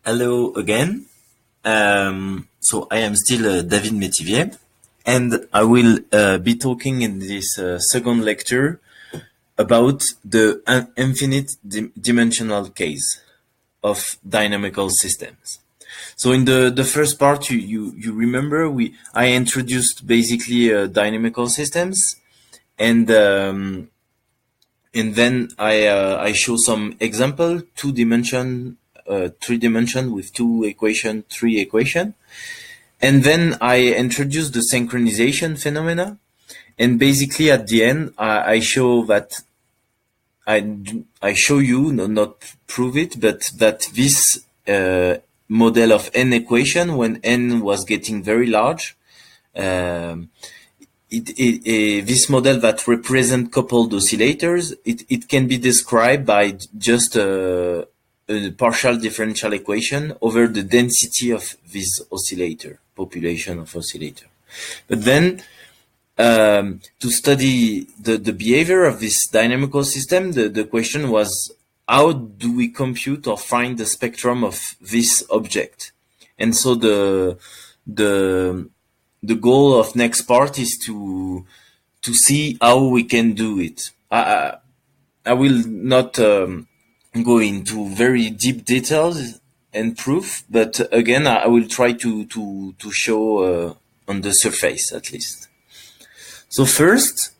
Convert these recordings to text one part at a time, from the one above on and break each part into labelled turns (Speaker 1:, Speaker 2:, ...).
Speaker 1: Hello again. So I am still David Métivier, and I will be talking in this second lecture about the infinite dimensional case of dynamical systems. So in the first part, you remember I introduced basically dynamical systems, and then I show some example, 2-dimension, 3-dimension with 2 equation, 3 equation. And then I introduce the synchronization phenomena. And basically at the end, I show that I show you, no, not prove it, but that this model of n equation, when n was getting very large, um, this model that represent coupled oscillators, it can be described by just a partial differential equation over the density of this oscillator, population of oscillator. But then, to study the behavior of this dynamical system, the question was, how do we compute or find the spectrum of this object? And so the goal of next part is to see how we can do it. I will not go into very deep details and proof, but again, I will try to show on the surface at least. So first,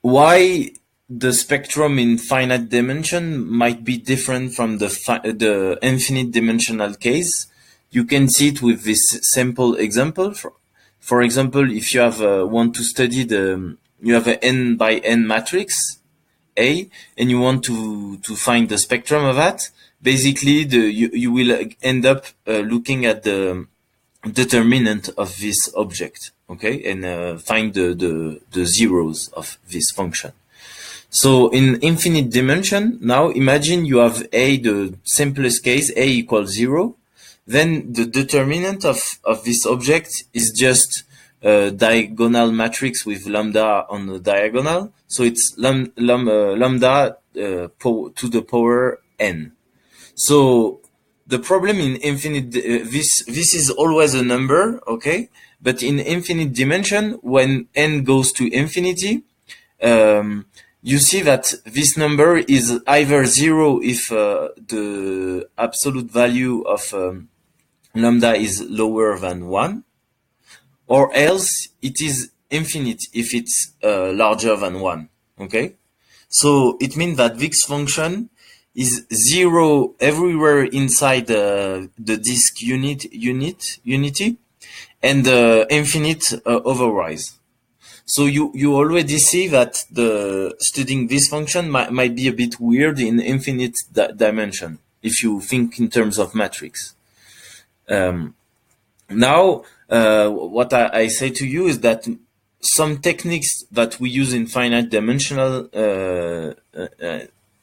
Speaker 1: why the spectrum in finite dimension might be different from the infinite dimensional case. You can see it with this simple example. For example, if you have want to study you have an n by n matrix A, and you want to find the spectrum of that. Basically, you will end up looking at the determinant of this object, okay, and find the zeros of this function. So in infinite dimension, now imagine you have A, the simplest case, A equals 0. Then the determinant of this object is just a diagonal matrix with lambda on the diagonal. So it's lambda to the power n. So the problem in infinite, this is always a number, okay? But in infinite dimension, when n goes to infinity, you see that this number is either 0 if the absolute value of lambda is lower than 1, or else it is infinite if it's larger than 1, okay? So it means that this function is 0 everywhere inside the disk unity, and infinite otherwise. So you already see that studying this function might be a bit weird in infinite dimension if you think in terms of matrix. Now, what I say to you is that some techniques that we use in finite dimensional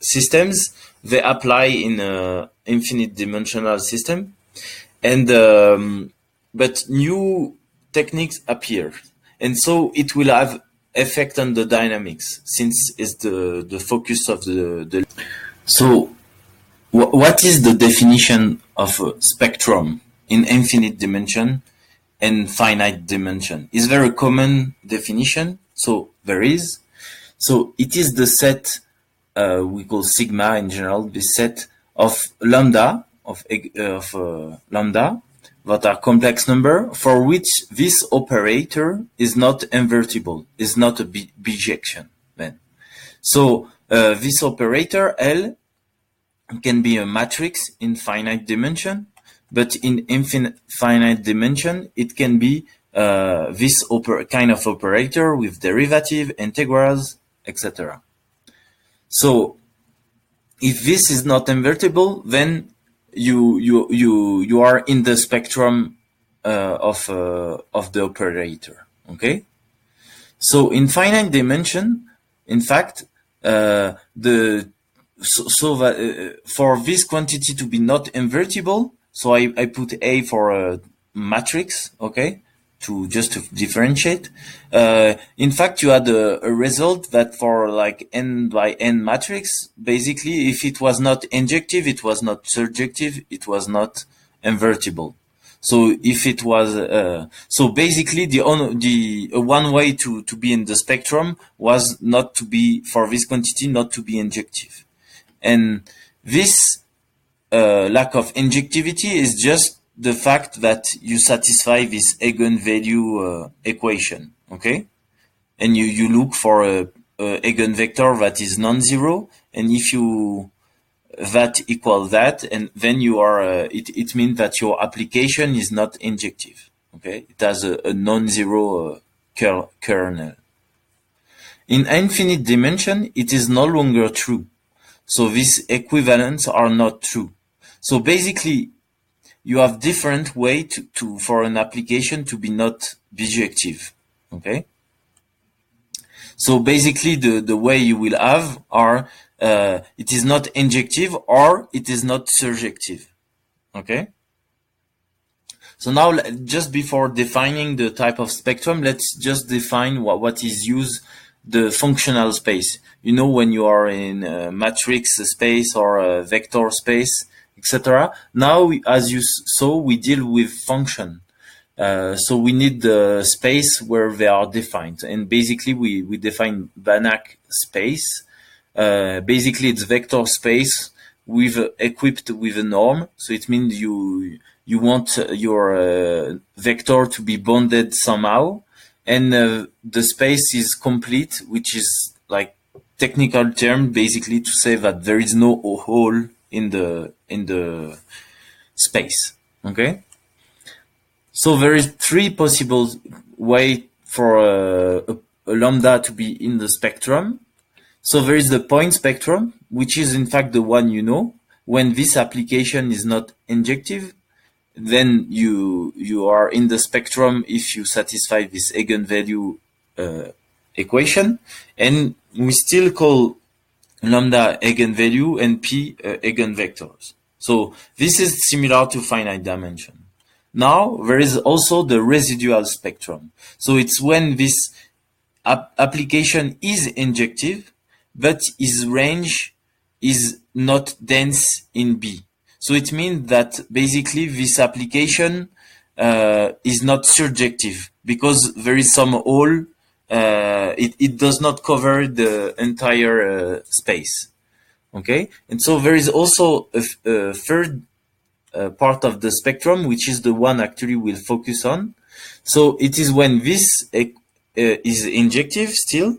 Speaker 1: systems, they apply in a infinite dimensional system, and but new techniques appear, and so it will have effect on the dynamics, since it's the focus of the. So, what is the definition of a spectrum in infinite dimension and finite dimension? Is there a common definition? So there is. So it is the set we call sigma in general, the set of lambda lambda that are complex number for which this operator is not invertible, is not a bijection. Then, so this operator L can be a matrix in finite dimension, but in finite dimension, it can be this kind of operator with derivative, integrals, etc. So if this is not invertible, then you are in the spectrum of the operator. Okay. So in finite dimension, in fact, for this quantity to be not invertible, so I put A for a matrix, okay? just to differentiate. In fact, you had a result that for like n by n matrix, basically, if it was not injective, it was not surjective, it was not invertible. So if it was, so basically the one way to be in the spectrum was not to be, for this quantity, not to be injective. And this lack of injectivity is just the fact that you satisfy this eigenvalue equation, okay? And you look for a eigenvector that is non-zero, and if you that equal that, and then you are it means that your application is not injective, okay? It has a non-zero kernel. In infinite dimension, it is no longer true. So these equivalents are not true. So basically, you have different way to for an application to be not bijective, okay? So basically, the way you will have are it is not injective or it is not surjective, okay? So now, just before defining the type of spectrum, let's just define what is used, the functional space. You know, when you are in a matrix space or a vector space, etc. Now, as you saw, we deal with function. So we need the space where they are defined. And basically, we define Banach space. Basically, it's vector space with equipped with a norm. So it means you want your vector to be bounded somehow. And the space is complete, which is like technical term, basically to say that there is no hole in the space. Okay. So there is three possible way for a lambda to be in the spectrum. So there is the point spectrum, which is in fact the one you know. When this application is not injective, then you are in the spectrum if you satisfy this eigenvalue equation, and we still call lambda eigenvalue and p eigenvectors. So this is similar to finite dimension. Now there is also the residual spectrum. So it's when this application is injective, but its range is not dense in B. So it means that basically this application is not surjective because there is some hole. It does not cover the entire space. Okay, and so there is also a third part of the spectrum, which is the one actually we'll focus on. So it is when this is injective still,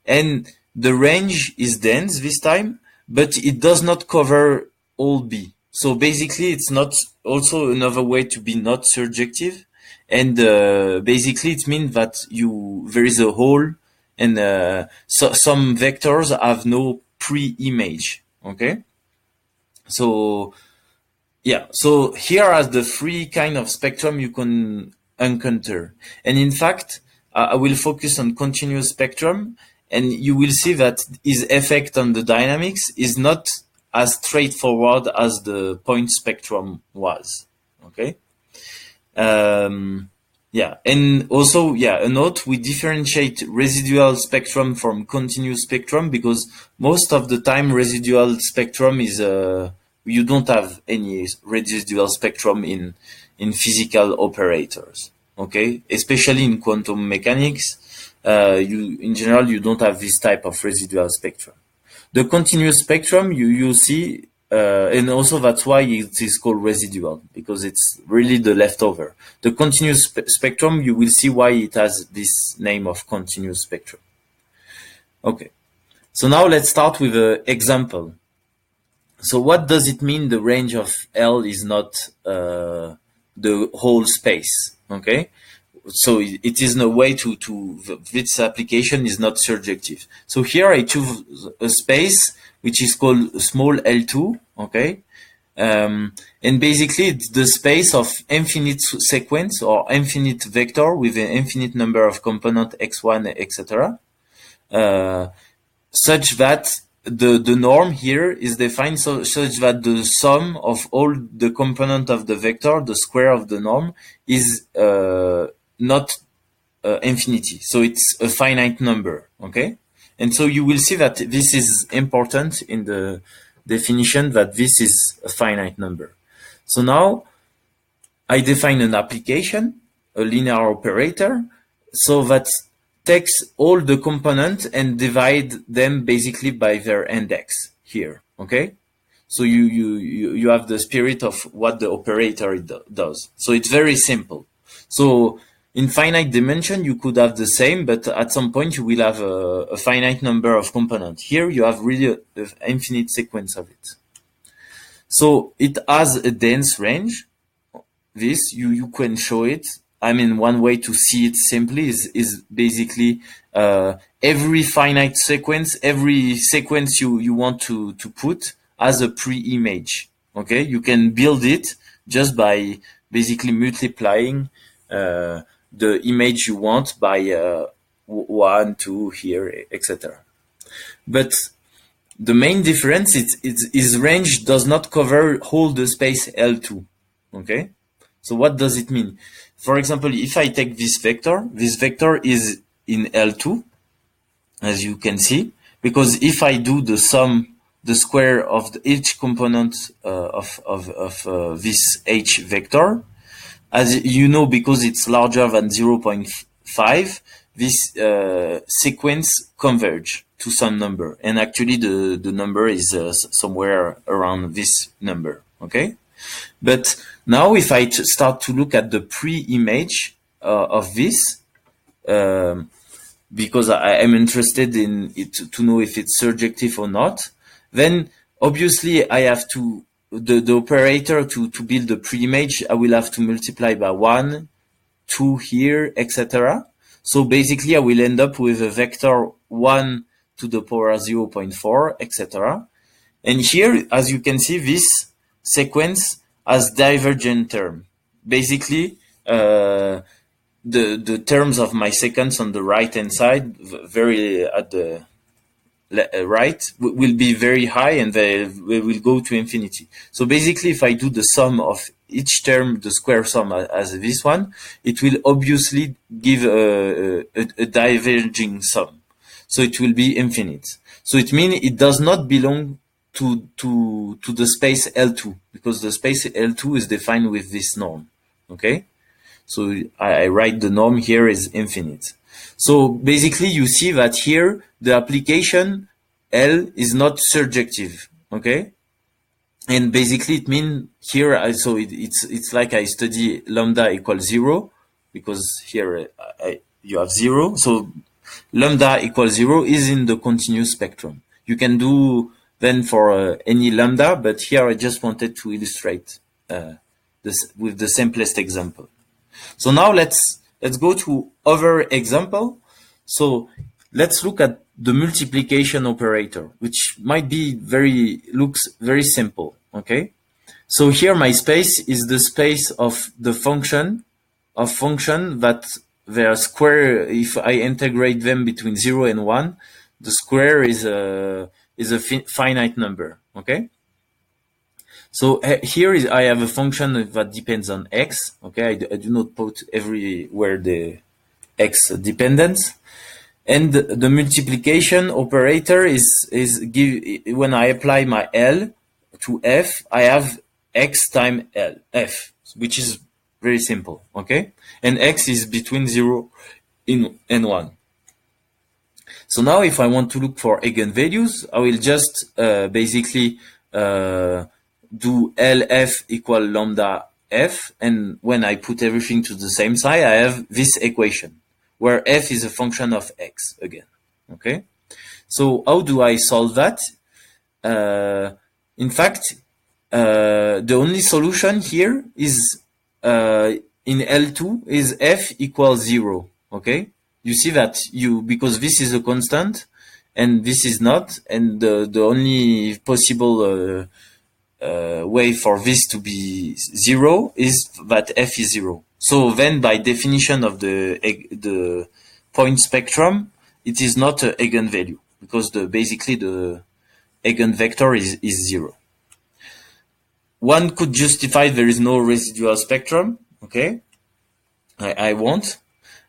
Speaker 1: and the range is dense this time, but it does not cover all B. So basically, it's not also another way to be not surjective, and basically it means that there is a hole, and so some vectors have no pre-image. Okay, so yeah, so here are the three kind of spectrum you can encounter, and in fact, I will focus on continuous spectrum, and you will see that its effect on the dynamics is not as straightforward as the point spectrum was. Okay. Yeah, and also, yeah, a note: we differentiate residual spectrum from continuous spectrum because most of the time residual spectrum is you don't have any residual spectrum in physical operators. Okay, especially in quantum mechanics, in general you don't have this type of residual spectrum. The continuous spectrum you see, and also that's why it is called residual, because it's really the leftover. The continuous spectrum, you will see why it has this name of continuous spectrum. Okay, so now let's start with an example. So what does it mean the range of L is not the whole space? Okay, so it is no way to this application is not surjective. So here I choose a space which is called small L2. Okay, and basically it's the space of infinite sequence or infinite vector with an infinite number of component x1, etc. Such that the norm here is defined such that the sum of all the component of the vector, the square of the norm, is not infinity. So it's a finite number, okay? And so you will see that this is important in the definition, that this is a finite number. So now I define an application, a linear operator, so that takes all the components and divide them basically by their index here, okay? So you have the spirit of what the operator does. So it's very simple. So in finite dimension, you could have the same, but at some point you will have a finite number of components. Here you have really an infinite sequence of it. So it has a dense range. This, you can show it. I mean, one way to see it simply is basically every finite sequence, every sequence you want to put as a pre-image. Okay, you can build it just by basically multiplying the image you want by 1, 2 here, etc. But the main difference is range does not cover all the space L2. Okay, so what does it mean? For example, if I take this vector is in L2, as you can see, because if I do the sum, the square of each component of this H vector, as you know, because it's larger than 0.5, this sequence converge to some number. And actually the number is somewhere around this number, okay? But now if I start to look at the pre-image of this, because I am interested in it to know if it's surjective or not, then obviously I have to, the operator to build the pre-image, I will have to multiply by 1, 2 here, etc. So basically I will end up with a vector 1 to the power 0.4, etc. And here, as you can see, this sequence has divergent term. Basically, the terms of my sequence on the right hand side, very at the right, will be very high, and they will go to infinity. So basically, if I do the sum of each term, the square sum as this one, it will obviously give a diverging sum. So it will be infinite. So it means it does not belong to the space L2, because the space L2 is defined with this norm. Okay? So I write the norm here is infinite. So basically you see that here the application L is not surjective. Okay? And basically it means here, so it's like I study lambda equals 0, because here you have 0. So lambda equals 0 is in the continuous spectrum. You can do then for any lambda, but here I just wanted to illustrate this with the simplest example. So now let's go to other example. So let's look at the multiplication operator, which might be looks very simple. Okay. So here my space is the space of the function that their square, if I integrate them between 0 and 1, the square is a finite number. Okay. So here I have a function that depends on x. Okay, I do not put everywhere the x dependence, and the multiplication operator is when I apply my L to f, I have x times L f, which is very simple. Okay, and x is between 0 and 1. So now if I want to look for eigenvalues, I will just basically do LF equal lambda f, and when I put everything to the same side, I have this equation where f is a function of x again. Okay, so how do I solve that? In fact, the only solution here is in L2 is f equals 0. Okay, you see that because this is a constant and this is not, and the only possible way for this to be 0 is that f is 0. So then by definition of the point spectrum, it is not an eigenvalue, because basically the eigenvector is 0. One could justify there is no residual spectrum. Okay, I won't.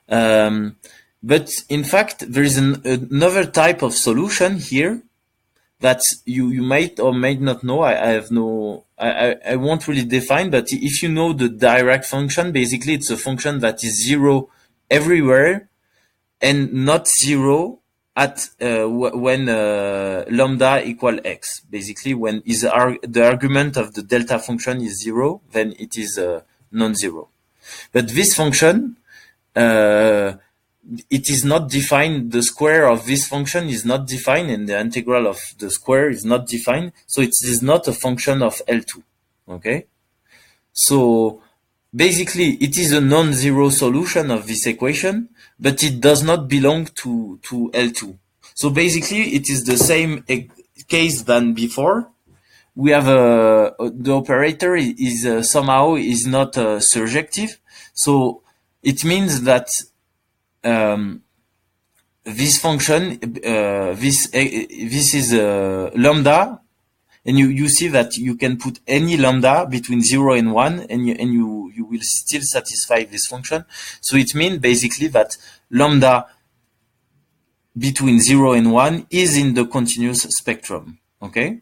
Speaker 1: But in fact, there is another type of solution here that you might or might not know. I won't really define, but if you know the direct function, basically it's a function that is zero everywhere and not zero at when lambda equal x. Basically, when the argument of the delta function is zero, then it is non-zero. But this function, it is not defined. The square of this function is not defined, and the integral of the square is not defined. So it is not a function of L2. Okay. So basically, it is a non-zero solution of this equation, but it does not belong to L2. So basically, it is the same case than before. We have the operator is somehow is not surjective. So it means that this function, this is lambda, and you see that you can put any lambda between 0 and 1, and you will still satisfy this function. So it means basically that lambda between 0 and 1 is in the continuous spectrum. Okay.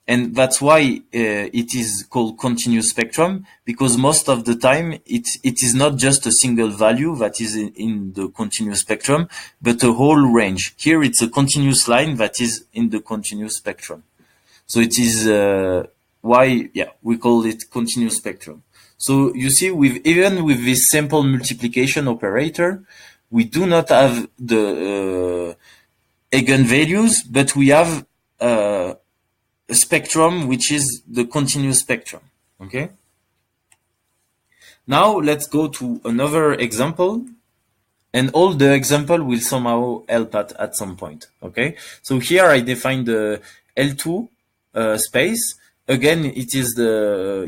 Speaker 1: And that's why it is called continuous spectrum, because most of the time it is not just a single value that is in the continuous spectrum, but a whole range. Here it's a continuous line that is in the continuous spectrum. So it is why we call it continuous spectrum. So you see, even with this simple multiplication operator, we do not have the eigenvalues, but we have a spectrum which is the continuous spectrum. Okay. Now let's go to another example, and all the example will somehow help at some point. Okay. So here I define the L2 space. Again, it is the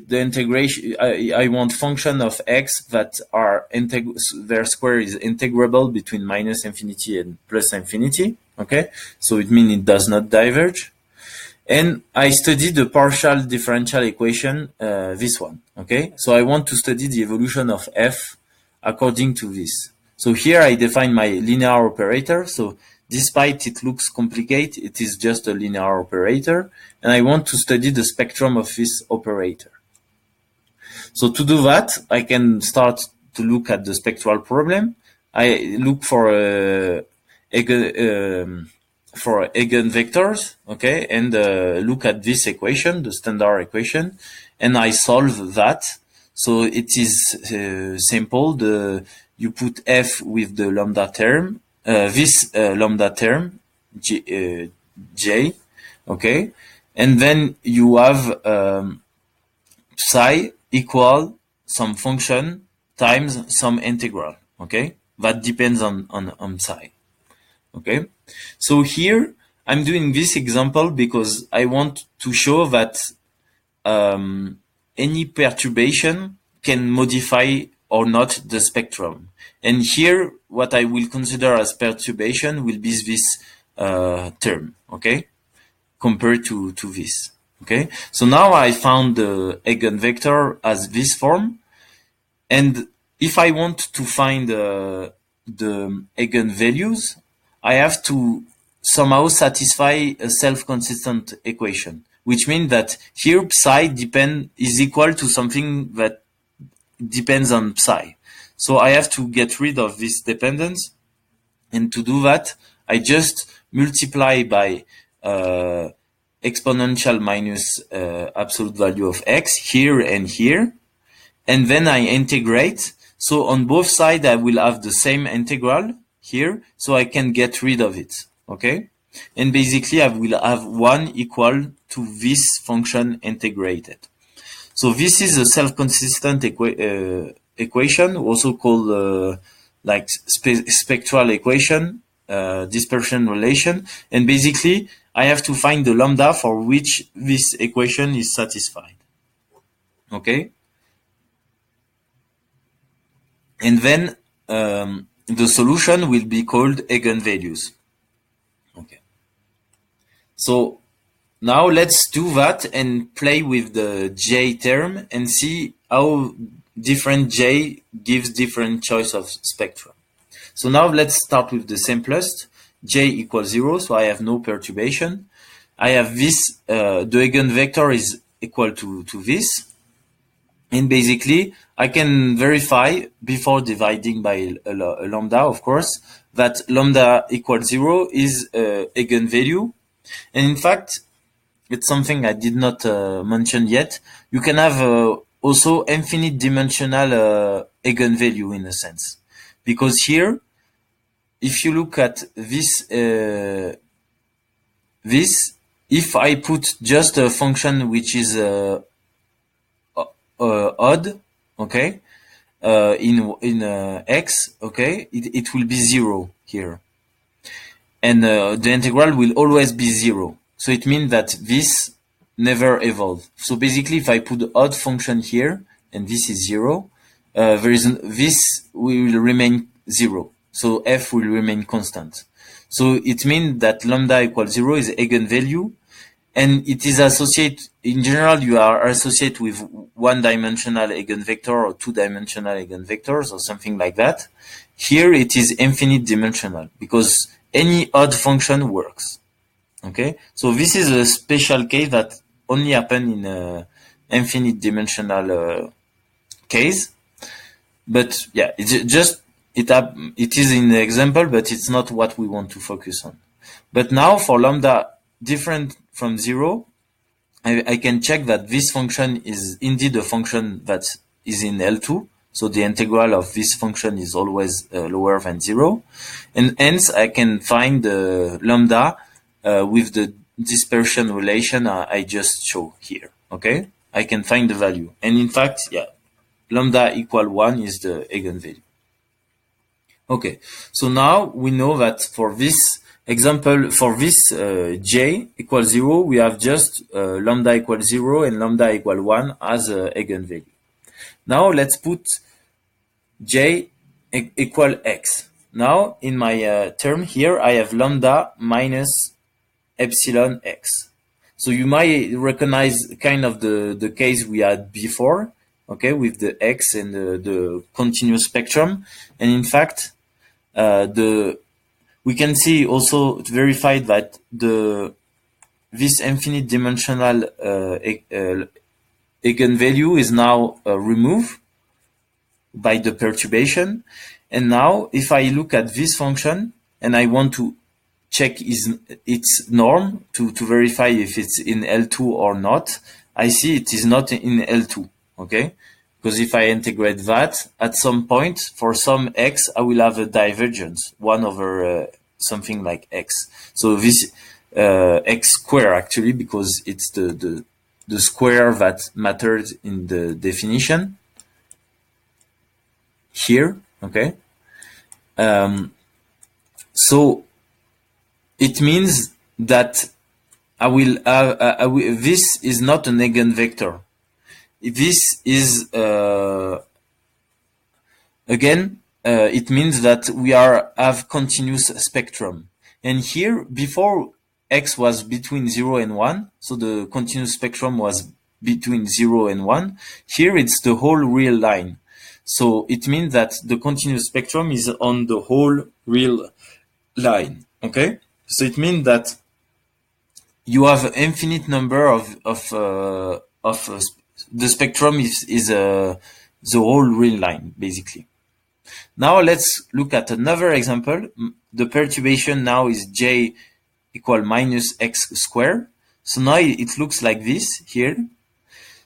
Speaker 1: integration. I want function of x that are their square is integrable between minus infinity and plus infinity. Okay. So it means it does not diverge. And I studied the partial differential equation, this one, okay? So I want to study the evolution of f according to this. So here I define my linear operator. So despite it looks complicated, it is just a linear operator. And I want to study the spectrum of this operator. So to do that, I can start to look at the spectral problem. I look for eigenvectors, okay, and look at this equation, the standard equation, and I solve that. So it is simple. You put f with the lambda term, this lambda term, j, okay, and then you have psi equal some function times some integral, okay, that depends on psi. Okay, so here I'm doing this example because I want to show that any perturbation can modify or not the spectrum. And here, what I will consider as perturbation will be this term, okay, compared to this. Okay, so now I found the eigenvector as this form, and if I want to find the eigenvalues, I have to somehow satisfy a self-consistent equation, which means that here psi is equal to something that depends on psi. So I have to get rid of this dependence, and to do that, I just multiply by exponential minus absolute value of x here and here, and then I integrate. So on both sides, I will have the same integral here, so I can get rid of it, okay? And basically, I will have 1 equal to this function integrated. So this is a self-consistent equation, also called like spectral equation, dispersion relation. And basically, I have to find the lambda for which this equation is satisfied, okay? And then the solution will be called eigenvalues. Okay. So now let's do that and play with the j term and see how different j gives different choice of spectrum. So now let's start with the simplest. J equals 0, so I have no perturbation. I have this, the eigenvector is equal to this. And basically, I can verify before dividing by a lambda, of course, that lambda equals 0 is eigenvalue. And in fact, it's something I did not mention yet. You can have also infinite dimensional eigenvalue in a sense. Because here, if you look at this, if I put just a function which is odd, okay, in x, okay, it will be 0 here, and the integral will always be 0. So it means that this never evolve. So basically, if I put the odd function here and this is 0, this will remain 0. So f will remain constant. So it means that lambda equals 0 is eigenvalue. And it is associated, in general, you are associated with one-dimensional eigenvector or two-dimensional eigenvectors or something like that. Here it is infinite dimensional because any odd function works. Okay, so this is a special case that only happen in a infinite dimensional case. But yeah, it's just it is in the example, but it's not what we want to focus on. But now for lambda different from 0, I can check that this function is indeed a function that is in L2. So the integral of this function is always lower than 0. And hence I can find the lambda with the dispersion relation I just show here. Okay, I can find the value. And in fact, yeah, lambda equal 1 is the eigenvalue. Okay, so now we know that for this example, for this j equals 0, we have just lambda equals 0 and lambda equal 1 as eigenvalue. Now let's put j equal x. Now in my term here, I have lambda minus epsilon x. So you might recognize kind of the case we had before, okay, with the x and the continuous spectrum. And in fact, we can see also verified that this infinite dimensional eigenvalue is now removed by the perturbation. And now if I look at this function and I want to check its norm to verify if it's in L2 or not, I see it is not in L2, okay? Because if I integrate that, at some point, for some x, I will have a divergence, 1 over something like x. So this x square, actually, because it's the square that matters in the definition here, okay? So it means that this is not an eigenvector. This is, again, it means that we have continuous spectrum. And here, before x was between 0 and 1, so the continuous spectrum was between 0 and 1, here it's the whole real line. So it means that the continuous spectrum is on the whole real line, okay? So it means that you have an infinite number of the spectrum is the whole real line, basically. Now let's look at another example. The perturbation now is j equal minus x squared. So now it looks like this here.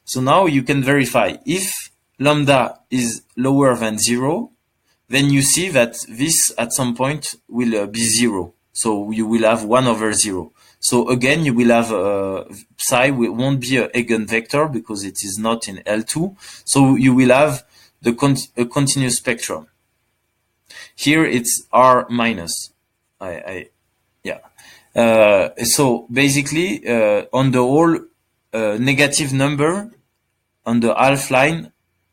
Speaker 1: So now you can verify if lambda is lower than 0, then you see that this at some point will be 0. So you will have 1 over 0. So again, you will have psi won't be an eigenvector because it is not in L2. So you will have a continuous spectrum. Here it's R minus. So basically, on the whole negative number on the half line,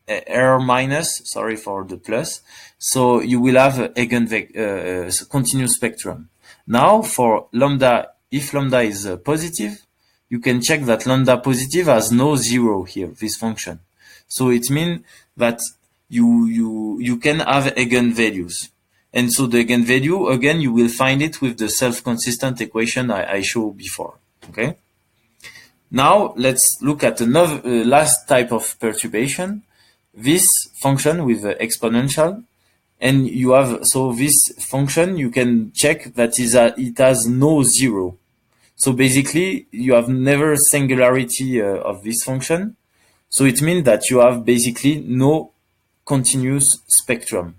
Speaker 1: R minus. Sorry for the plus. So you will have a continuous spectrum. Now for lambda. If lambda is positive, you can check that lambda positive has no 0 here, this function. So it means that you can have eigenvalues. And so the eigenvalue, again, you will find it with the self-consistent equation I showed before. Okay. Now let's look at another last type of perturbation. This function with exponential, and you have, so this function you can check that it has no zero. So basically you have never singularity of this function. So it means that you have basically no continuous spectrum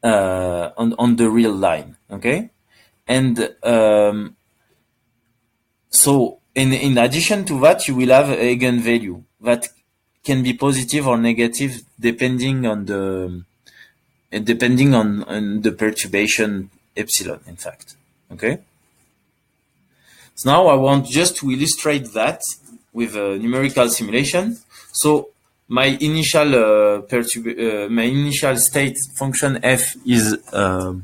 Speaker 1: on the real line. Okay, and so in addition to that, you will have eigenvalue that can be positive or negative depending on the perturbation epsilon, in fact. Okay. So now I want just to illustrate that with a numerical simulation. So my initial my initial state function f is a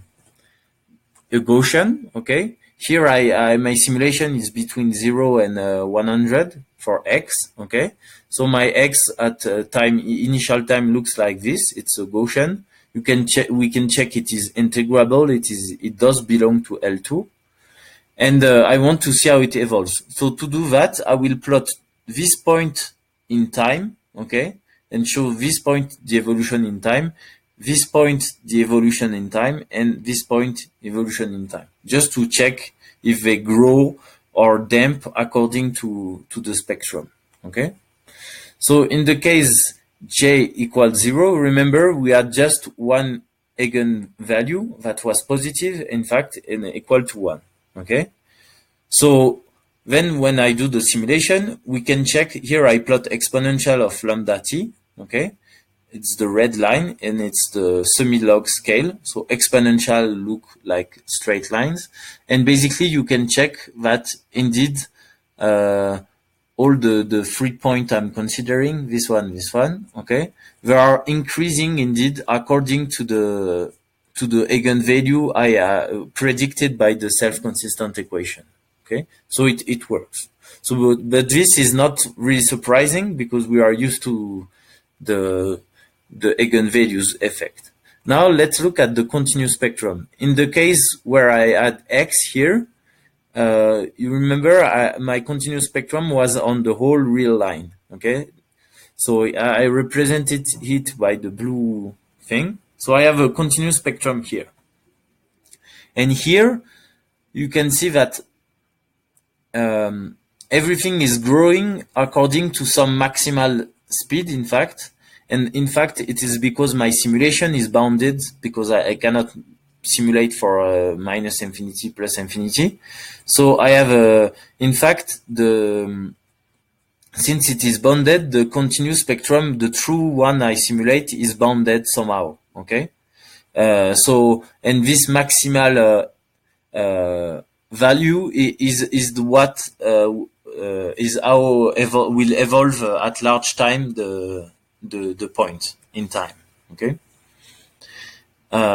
Speaker 1: Gaussian. Okay. Here my simulation is between 0 and 100 for x. Okay. So my x at initial time looks like this. It's a Gaussian. We can check it is integrable. It does belong to L2. And I want to see how it evolves. So to do that, I will plot this point in time, okay, and show this point the evolution in time, this point the evolution in time, and this point evolution in time, just to check if they grow or damp according to the spectrum, okay. So in the case j equals 0, remember we had just one eigenvalue that was positive, in fact, and equal to 1. Okay. So then when I do the simulation, we can check here. I plot exponential of lambda t. Okay. It's the red line and it's the semi-log scale. So exponential look like straight lines. And basically you can check that indeed, all the 3 points I'm considering, this one, okay, they are increasing indeed according to the eigenvalue I predicted by the self-consistent equation. Okay, so it works. So, but this is not really surprising because we are used to the eigenvalues effect. Now let's look at the continuous spectrum. In the case where I add x here, you remember my continuous spectrum was on the whole real line. Okay, so I represented it by the blue thing. So I have a continuous spectrum here, and here you can see that everything is growing according to some maximal speed, in fact. And in fact, it is because my simulation is bounded, because I cannot simulate for minus infinity plus infinity. So I have in fact, since it is bounded, the continuous spectrum, the true one I simulate, is bounded somehow. Okay. So, and this maximal value is what is how will evolve at large time the point in time. Okay.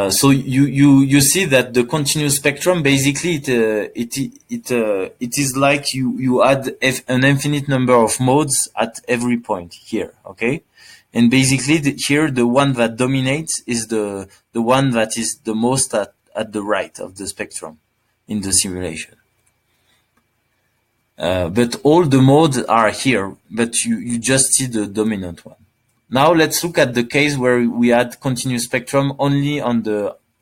Speaker 1: So you see that the continuous spectrum basically it is like you add an infinite number of modes at every point here. Okay. And basically here the one that dominates is the one that is the most at the right of the spectrum in the simulation. But all the modes are here, but you just see the dominant one. Now let's look at the case where we had continuous spectrum only on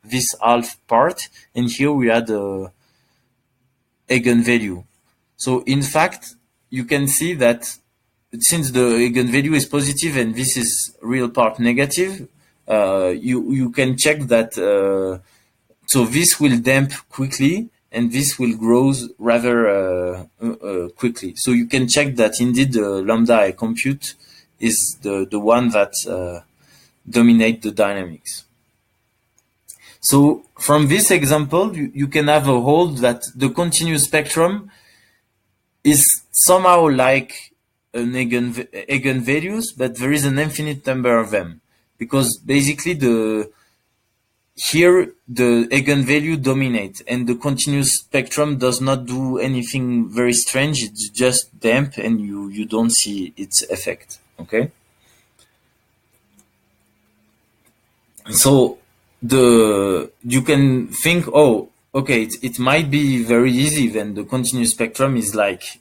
Speaker 1: this half part, and here we had a eigenvalue. So in fact, you can see that since the eigenvalue is positive and this is real part negative, you can check that so this will damp quickly and this will grow rather quickly. So you can check that indeed the lambda I compute is the one that dominate the dynamics. So from this example, you can have a hold that the continuous spectrum is somehow like an eigenvalues, but there is an infinite number of them, because basically here the eigenvalue dominates and the continuous spectrum does not do anything very strange. It's just damp and you don't see its effect. Okay. So you can think, oh, okay, it might be very easy. Then the continuous spectrum is like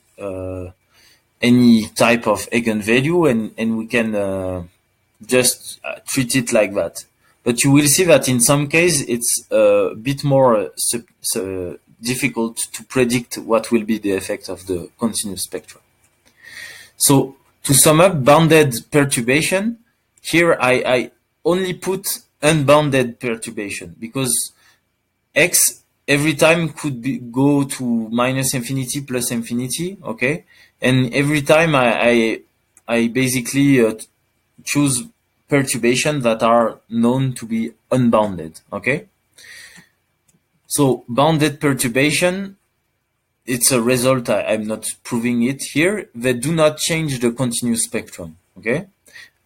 Speaker 1: any type of eigenvalue, and we can just treat it like that. But you will see that in some case it's a bit more difficult to predict what will be the effect of the continuous spectrum. So to sum up, bounded perturbation, here I only put unbounded perturbation because x every time could go to minus infinity plus infinity, okay? And every time I basically choose perturbations that are known to be unbounded, okay? So bounded perturbation, it's a result, I'm not proving it here, they do not change the continuous spectrum, okay?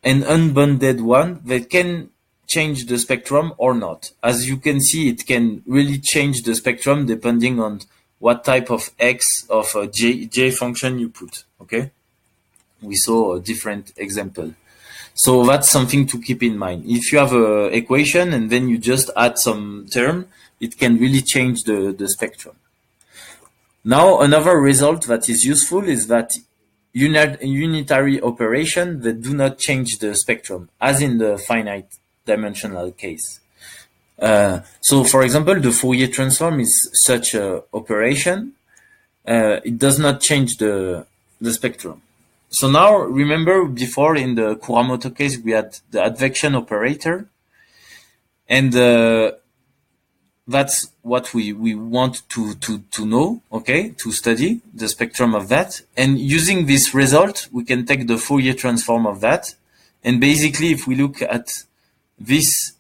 Speaker 1: An unbounded one that can change the spectrum or not. As you can see, it can really change the spectrum depending on what type of x of a j function you put, okay? We saw a different example. So that's something to keep in mind. If you have an equation and then you just add some term, it can really change the spectrum. Now, another result that is useful is that unitary operations that do not change the spectrum, as in the finite dimensional case. So, for example, the Fourier transform is such an operation. It does not change the spectrum. So now, remember before in the Kuramoto case, we had the advection operator. And that's what we want to know, okay, to study the spectrum of that. And using this result, we can take the Fourier transform of that. And basically, if we look at this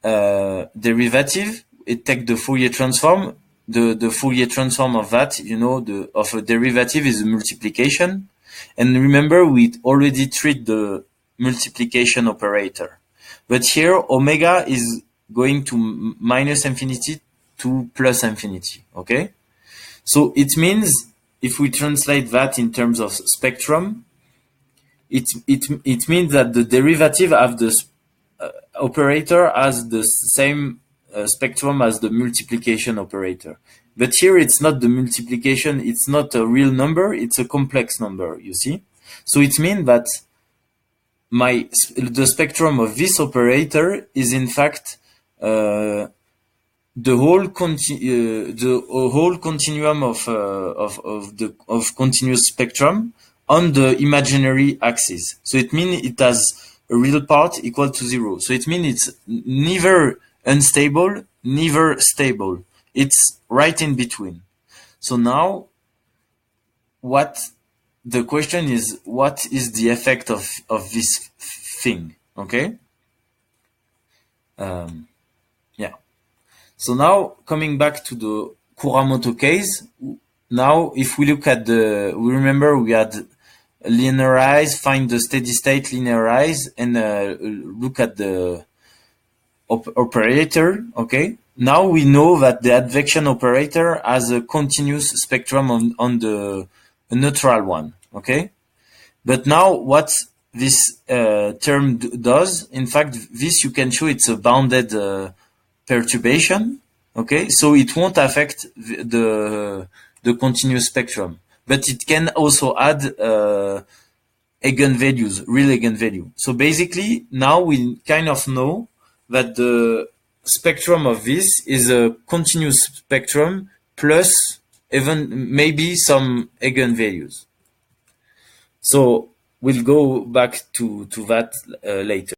Speaker 1: derivative, it takes the Fourier transform. The Fourier transform of that, you know, of a derivative is a multiplication. And remember, we already treat the multiplication operator. But here, omega is going to minus infinity to plus infinity, okay? So it means, if we translate that in terms of spectrum, it means that the derivative of the operator has the same spectrum as the multiplication operator. But here it's not the multiplication, it's not a real number, it's a complex number, you see? So it means that the spectrum of this operator is in fact the whole continuum of continuous spectrum on the imaginary axis. So it means it has a real part equal to 0. So it means it's neither unstable, neither stable. It's right in between. So now, the question is, what is the effect of this thing? Okay. Yeah. So now, coming back to the Kuramoto case, now if we look at we remember we had linearize, find the steady state, linearize, and look at the operator, okay? Now we know that the advection operator has a continuous spectrum on the neutral one, okay? But now what this term does, in fact, this you can show it's a bounded perturbation, okay? So it won't affect the continuous spectrum, but it can also add eigenvalues, real eigenvalue. So basically, now we kind of know that the spectrum of this is a continuous spectrum plus even maybe some eigenvalues. So we'll go back to that later.